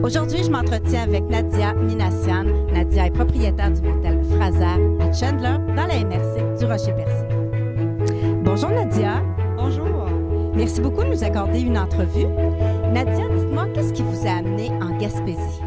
Aujourd'hui, je m'entretiens avec Nadia Minassian. Nadia est propriétaire du motel Fraser à Chandler, dans la MRC du Rocher-Percé. Bonjour Nadia. Bonjour. Merci beaucoup de nous accorder une entrevue. Nadia, dites-moi, qu'est-ce qui vous a amené en Gaspésie?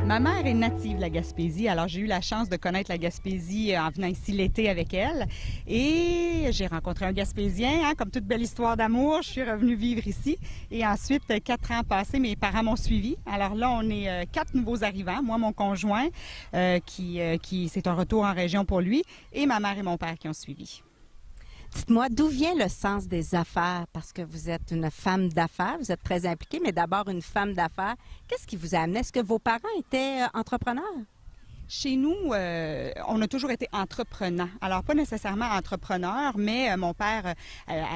Ma mère est native de la Gaspésie, alors j'ai eu la chance de connaître la Gaspésie en venant ici l'été avec elle. Et j'ai rencontré un Gaspésien, comme toute belle histoire d'amour. Je suis revenue vivre ici. Et ensuite, 4 ans passés, mes parents m'ont suivi. Alors là, on est 4 nouveaux arrivants. Moi, mon conjoint, c'est un retour en région pour lui, et ma mère et mon père qui ont suivi. Dites-moi, d'où vient le sens des affaires? Parce que vous êtes une femme d'affaires, vous êtes très impliquée, mais d'abord une femme d'affaires. Qu'est-ce qui vous a amené? Est-ce que vos parents étaient entrepreneurs? Chez nous, on a toujours été entreprenants. Alors, pas nécessairement entrepreneurs, mais mon père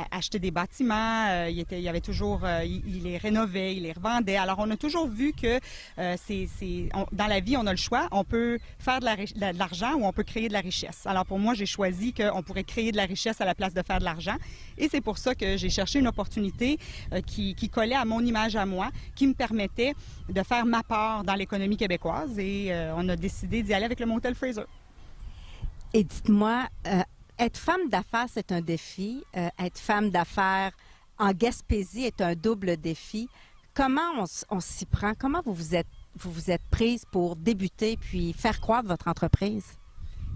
achetait des bâtiments, il avait toujours, il les rénovait, il les revendait. Alors, on a toujours vu que dans la vie, on a le choix. On peut faire de l'argent ou on peut créer de la richesse. Alors, pour moi, j'ai choisi qu'on pourrait créer de la richesse à la place de faire de l'argent. Et c'est pour ça que j'ai cherché une opportunité qui collait à mon image à moi, qui me permettait de faire ma part dans l'économie québécoise. Et on a décidé d'y aller avec le motel Fraser. Et dites-moi, être femme d'affaires, c'est un défi. Être femme d'affaires en Gaspésie est un double défi. Comment on s'y prend? Comment vous vous êtes prise pour débuter puis faire croître votre entreprise?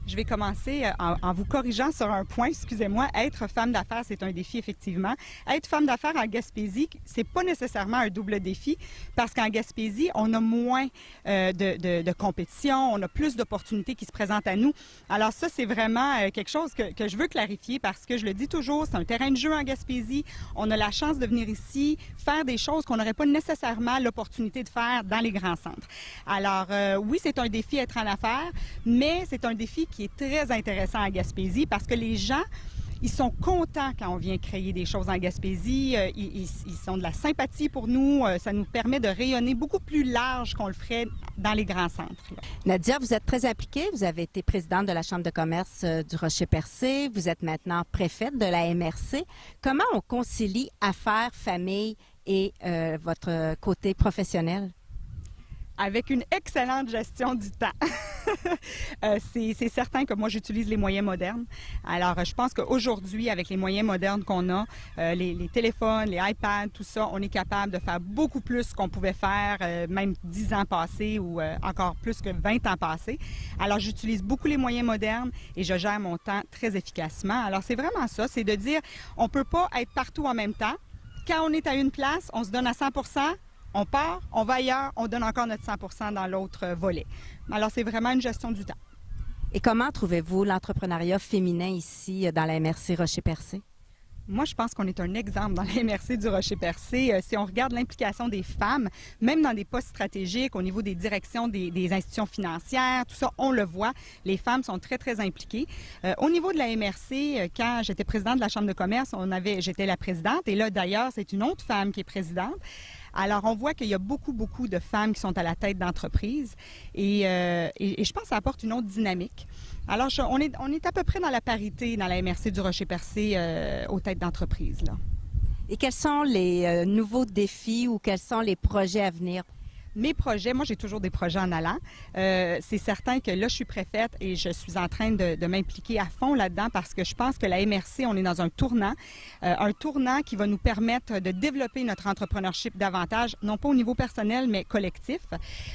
Je vais commencer en vous corrigeant sur un point, excusez-moi. Être femme d'affaires, c'est un défi, effectivement. Être femme d'affaires en Gaspésie, c'est pas nécessairement un double défi, parce qu'en Gaspésie, on a moins de compétition, on a plus d'opportunités qui se présentent à nous. Alors ça, c'est vraiment quelque chose que je veux clarifier, parce que je le dis toujours, c'est un terrain de jeu en Gaspésie. On a la chance de venir ici, faire des choses qu'on n'aurait pas nécessairement l'opportunité de faire dans les grands centres. Alors oui, c'est un défi être en affaires, mais c'est un défi qui est très intéressant en Gaspésie, parce que les gens, ils sont contents quand on vient créer des choses en Gaspésie. Ils sont de la sympathie pour nous. Ça nous permet de rayonner beaucoup plus large qu'on le ferait dans les grands centres. Nadia, vous êtes très impliquée. Vous avez été présidente de la Chambre de commerce du Rocher-Percé. Vous êtes maintenant préfète de la MRC. Comment on concilie affaires, famille et votre côté professionnel? Avec une excellente gestion du temps. C'est certain que moi, j'utilise les moyens modernes. Alors, je pense qu'aujourd'hui, avec les moyens modernes qu'on a, les téléphones, les iPads, tout ça, on est capable de faire beaucoup plus qu'on pouvait faire même 10 ans passés ou encore plus que 20 ans passés. Alors, j'utilise beaucoup les moyens modernes et je gère mon temps très efficacement. Alors, c'est vraiment ça, c'est de dire, on ne peut pas être partout en même temps. Quand on est à une place, on se donne à 100 %. On part, on va ailleurs, on donne encore notre 100 % dans l'autre volet. Alors, c'est vraiment une gestion du temps. Et comment trouvez-vous l'entrepreneuriat féminin ici, dans la MRC Rocher-Percé? Moi, je pense qu'on est un exemple dans la MRC du Rocher-Percé. Si on regarde l'implication des femmes, même dans des postes stratégiques, au niveau des directions des institutions financières, tout ça, on le voit. Les femmes sont très, très impliquées. Au niveau de la MRC, quand j'étais présidente de la Chambre de commerce, j'étais la présidente. Et là, d'ailleurs, c'est une autre femme qui est présidente. Alors, on voit qu'il y a beaucoup, beaucoup de femmes qui sont à la tête d'entreprises et je pense que ça apporte une autre dynamique. Alors, on est à peu près dans la parité dans la MRC du Rocher-Percé aux têtes d'entreprise. Et quels sont les nouveaux défis ou quels sont les projets à venir? Mes projets, moi j'ai toujours des projets en allant. C'est certain que là je suis préfète et je suis en train de m'impliquer à fond là-dedans parce que je pense que la MRC, on est dans un tournant qui va nous permettre de développer notre entrepreneurship davantage, non pas au niveau personnel mais collectif.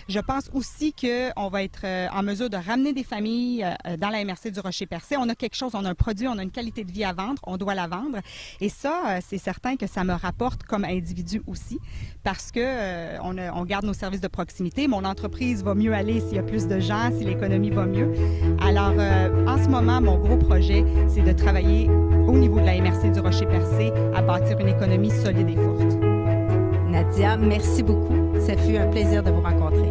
Je pense aussi qu'on va être en mesure de ramener des familles dans la MRC du Rocher-Percé. On a quelque chose, on a un produit, on a une qualité de vie à vendre, on doit la vendre. Et ça, c'est certain que ça me rapporte comme individu aussi parce que on garde nos services de proximité. Mon entreprise va mieux aller s'il y a plus de gens, si l'économie va mieux. Alors, en ce moment, mon gros projet, c'est de travailler au niveau de la MRC du Rocher-Percé à bâtir une économie solide et forte. Nadia, merci beaucoup. Ça fut un plaisir de vous rencontrer.